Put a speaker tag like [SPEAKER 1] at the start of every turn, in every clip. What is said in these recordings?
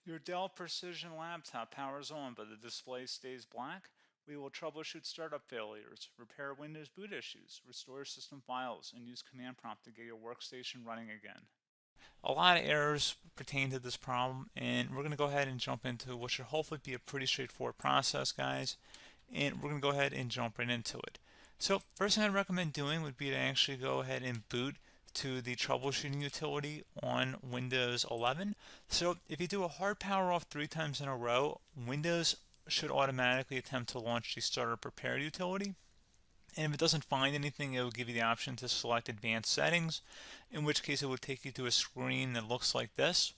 [SPEAKER 1] Your Dell Precision Laptop powers on but the display stays black? We will troubleshoot startup failures, repair Windows boot issues, restore system files, and use command prompt to get your workstation running again. A lot of errors pertain to this problem, and we're going to go ahead and jump into what should hopefully be a pretty straightforward process, guys. And we're going to go ahead and jump right into it. So first thing I'd recommend doing would be to actually go ahead and boot to the troubleshooting utility on Windows 11. So if you do a hard power off 3 times in a row, Windows should automatically attempt to launch the startup prepare utility. And if it doesn't find anything, it will give you the option to select advanced settings, in which case it will take you to a screen that looks like this.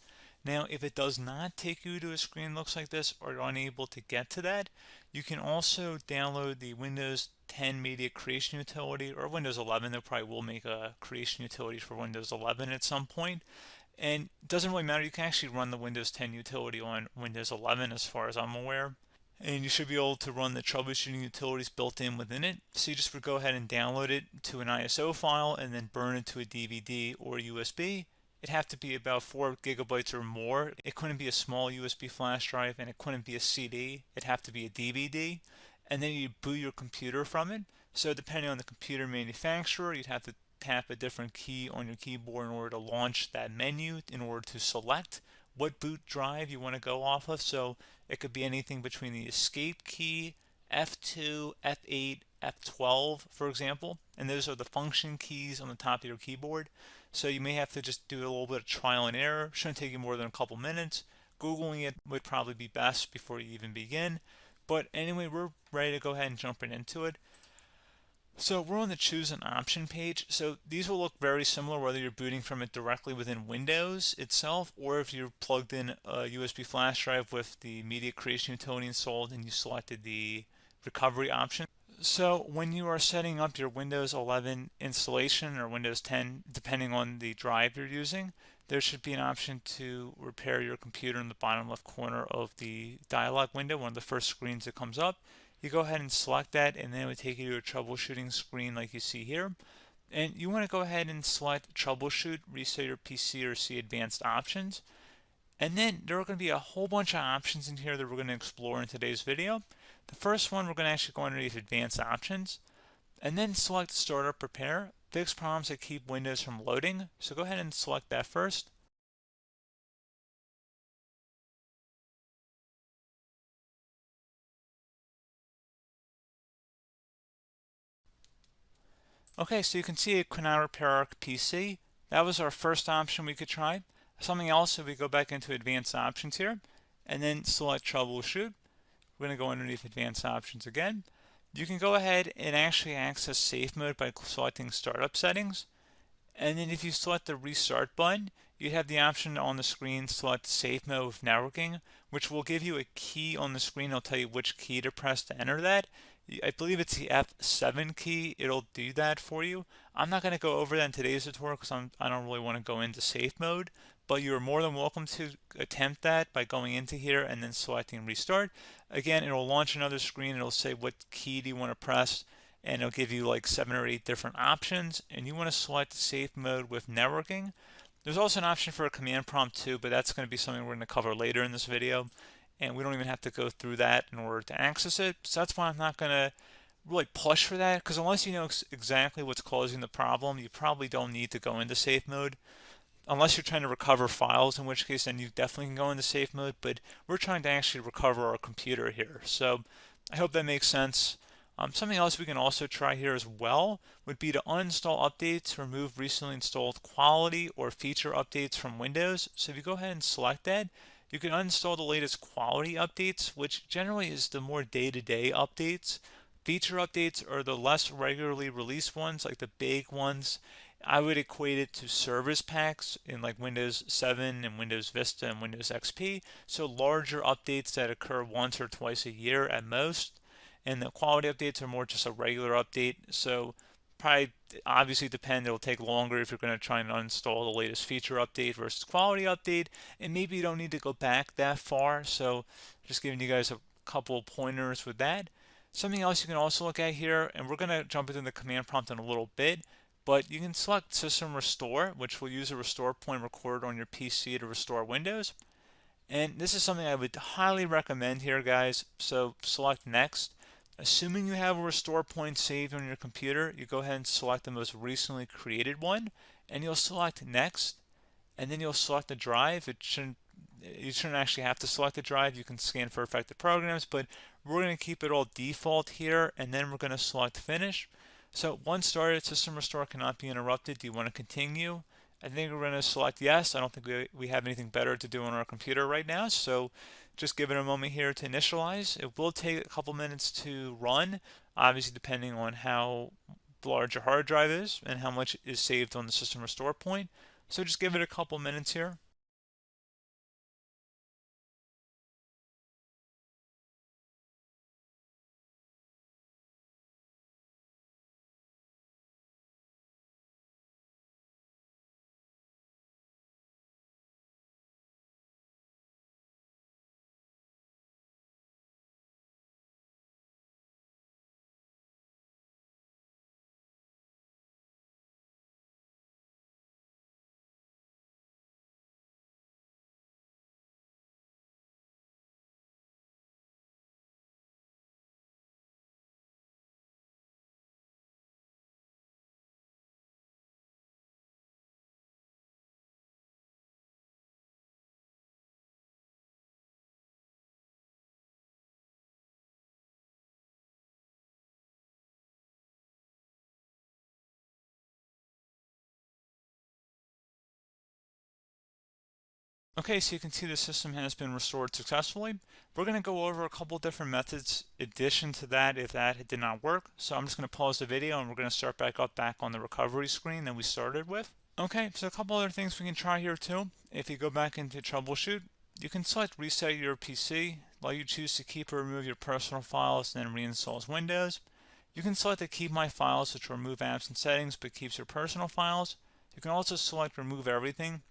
[SPEAKER 1] Now, if it does not take you to a screen that looks like this or you're unable to get to that, you can also download the Windows 10 Media Creation Utility, or Windows 11. They probably will make a creation utility for Windows 11 at some point. And it doesn't really matter, you can actually run the Windows 10 utility on Windows 11 as far as I'm aware. And you should be able to run the troubleshooting utilities built in within it. So you just would go ahead and download it to an ISO file and then burn it to a DVD or USB. It'd have to be about 4 gigabytes or more. It couldn't be a small USB flash drive, and it couldn't be a CD. It'd have to be a DVD. And then you boot your computer from it. So depending on the computer manufacturer, you'd have to tap a different key on your keyboard in order to launch that menu, in order to select what boot drive you want to go off of. So it could be anything between the escape key, F2, F8, F12, for example, and those are the function keys on the top of your keyboard. So you may have to just do a little bit of trial and error. Shouldn't take you more than a couple minutes. Googling it would probably be best before you even begin. But anyway, we're ready to go ahead and jump right into it. So we're on the choose an option page. So these will look very similar whether you're booting from it directly within Windows itself, or if you're plugged in a USB flash drive with the media creation utility installed and you selected the recovery option. So when you are setting up your Windows 11 installation or Windows 10, depending on the drive you're using, there should be an option to repair your computer in the bottom left corner of the dialog window, one of the first screens that comes up. You go ahead and select that, and then it would take you to a troubleshooting screen like you see here. And you want to go ahead and select troubleshoot, reset your PC, or see advanced options. And then there are going to be a whole bunch of options in here that we're going to explore in today's video. The first one, we're going to actually go underneath advanced options and then select startup prepare, fix problems that keep Windows from loading. So go ahead and select that first. Okay, so you can see it could not repair our PC. That was our first option we could try. Something else, if we go back into advanced options here and then select troubleshoot, we're going to go underneath advanced options again. You can go ahead and actually access safe mode by selecting startup settings. And then if you select the restart button, you have the option on the screen select safe mode with networking, which will give you a key on the screen. It'll tell you which key to press to enter that. I believe it's the F7 key. It'll do that for you. I'm not going to go over that in today's tutorial because I don't really want to go into safe mode, but you're more than welcome to attempt that by going into here and then selecting restart. Again, it'll launch another screen. It'll say what key do you want to press, and it'll give you like 7 or 8 different options, and you want to select safe mode with networking. There's also an option for a command prompt too, but that's going to be something we're going to cover later in this video, and we don't even have to go through that in order to access it. So that's why I'm not going to really push for that, because unless you know exactly what's causing the problem, you probably don't need to go into safe mode. Unless you're trying to recover files, in which case then you definitely can go into safe mode, but we're trying to actually recover our computer here. So I hope that makes sense. Something else we can also try here as well would be to uninstall updates, remove recently installed quality or feature updates from Windows. So if you go ahead and select that, you can uninstall the latest quality updates, which generally is the more day-to-day updates. Feature updates are the less regularly released ones, like the big ones. I would equate it to service packs in like Windows 7 and Windows Vista and Windows XP. So larger updates that occur once or twice a year at most. And the quality updates are more just a regular update. So probably obviously depend, it'll take longer if you're going to try and uninstall the latest feature update versus quality update, and maybe you don't need to go back that far. So just giving you guys a couple pointers with that. Something else you can also look at here, and we're going to jump into the command prompt in a little bit, but you can select system restore, which will use a restore point recorded on your PC to restore Windows. And this is something I would highly recommend here, guys. So select next. Assuming you have a restore point saved on your computer, you go ahead and select the most recently created one, and you'll select next, and then you'll select the drive. You shouldn't actually have to select the drive. You can scan for affected programs, but we're going to keep it all default here, and then we're going to select finish. So once started, system restore cannot be interrupted. Do you want to continue? I think we're going to select yes. I don't think we have anything better to do on our computer right now, so just give it a moment here to initialize. It will take a couple minutes to run, obviously depending on how large your hard drive is and how much is saved on the system restore point. So just give it a couple minutes here. Okay, so you can see the system has been restored successfully. We're going to go over a couple different methods addition to that if that did not work. So I'm just going to pause the video and we're going to start back on the recovery screen that we started with. Okay, so a couple other things we can try here too. If you go back into troubleshoot, you can select reset your PC, while you choose to keep or remove your personal files and then reinstalls Windows. You can select to keep my files, which will remove apps and settings but keeps your personal files. You can also select remove everything,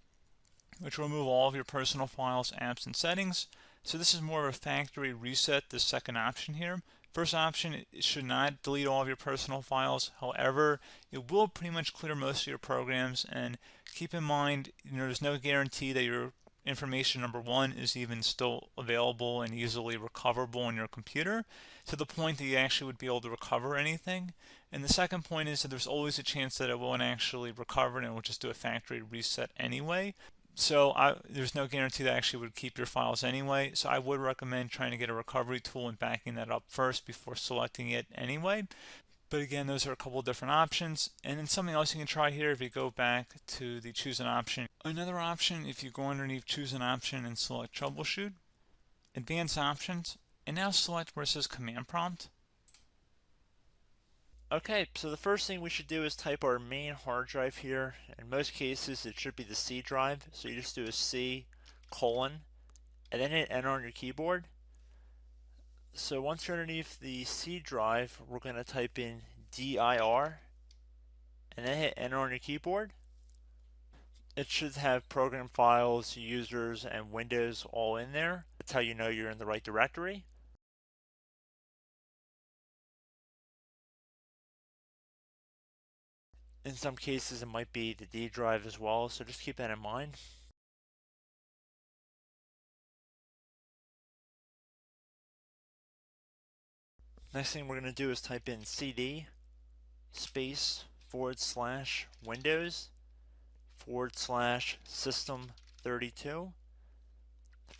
[SPEAKER 1] which will remove all of your personal files, apps, and settings. So this is more of a factory reset, the second option here. First option, it should not delete all of your personal files. However, it will pretty much clear most of your programs. And keep in mind, there's no guarantee that your information, number one, is even still available and easily recoverable on your computer to the point that you actually would be able to recover anything. And the second point is that there's always a chance that it won't actually recover and it will just do a factory reset anyway. So there's no guarantee that actually would keep your files anyway. So I would recommend trying to get a recovery tool and backing that up first before selecting it anyway. But again, those are a couple different options. And then something else you can try here, if you go back to the choose an option. Another option, if you go underneath choose an option and select troubleshoot, advanced options, and now select where it says command prompt.
[SPEAKER 2] Okay, so the first thing we should do is type our main hard drive here. In most cases, it should be the C drive. So you just do a C colon and then hit enter on your keyboard. So once you're underneath the C drive, we're going to type in dir and then hit enter on your keyboard. It should have program files, users, and Windows all in there. That's how you know you're in the right directory. In some cases, it might be the D drive as well, so just keep that in mind. Next thing we're going to do is type in cd space / Windows / system 32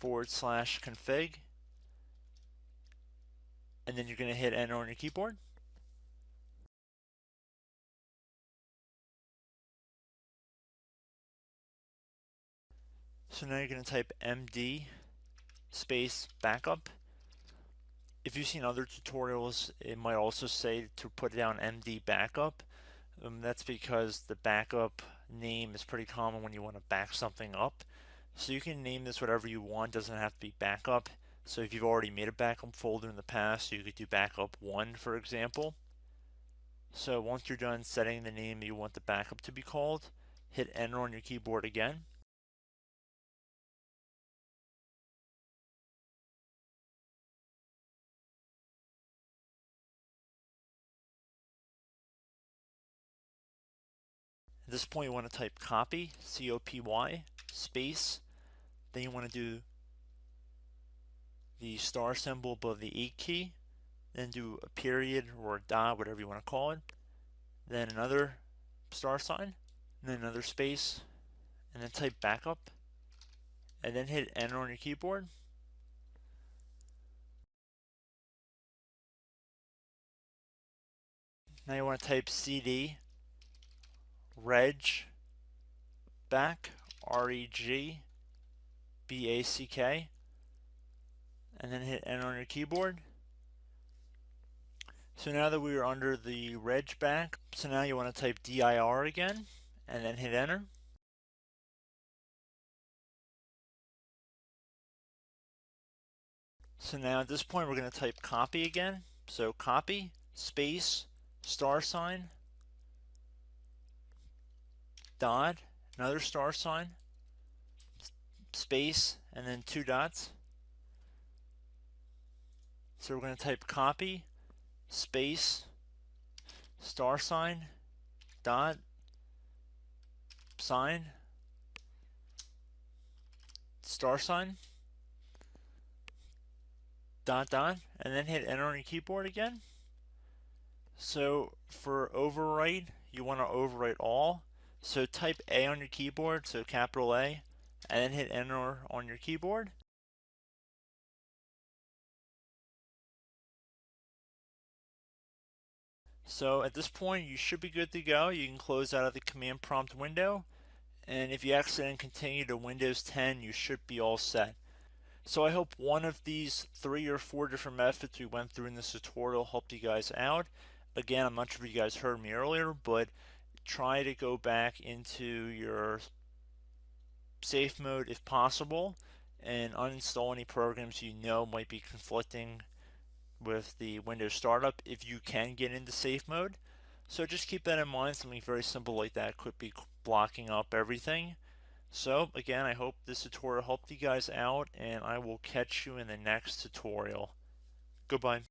[SPEAKER 2] / config, and then you're going to hit enter on your keyboard. So now you're going to type md space backup. If you've seen other tutorials, it might also say to put down md backup. That's because the backup name is pretty common when you want to back something up. So you can name this whatever you want, doesn't have to be backup. So if you've already made a backup folder in the past, you could do backup 1, for example. So once you're done setting the name you want the backup to be called, hit enter on your keyboard again. At this point you want to type copy, C-O-P-Y, space, then you want to do the star symbol above the 8 key, then do a period or a dot, whatever you want to call it, then another star sign, and then another space, and then type backup, and then hit enter on your keyboard. Now you want to type cd reg back, REG BACK, and then hit enter on your keyboard. So now that we are under the reg back, so now you want to type dir again, and then hit enter. So now at this point we're going to type copy again. So copy, space, star sign, dot, another star sign, space, and then 2 dots. So we're going to type copy, space, star sign, dot, sign, star sign, dot, dot, and then hit enter on your keyboard again. So for overwrite, you want to overwrite all. So type A on your keyboard, so capital A, and then hit enter on your keyboard. So at this point you should be good to go. You can close out of the command prompt window, and if you accidentally continue to Windows 10 you should be all set. So I hope one of these 3 or 4 different methods we went through in this tutorial helped you guys out. Again, I'm not sure if you guys heard me earlier, but try to go back into your safe mode if possible and uninstall any programs you know might be conflicting with the Windows startup if you can get into safe mode. So just keep that in mind. Something very simple like that could be blocking up everything. So again, I hope this tutorial helped you guys out, and I will catch you in the next tutorial. Goodbye.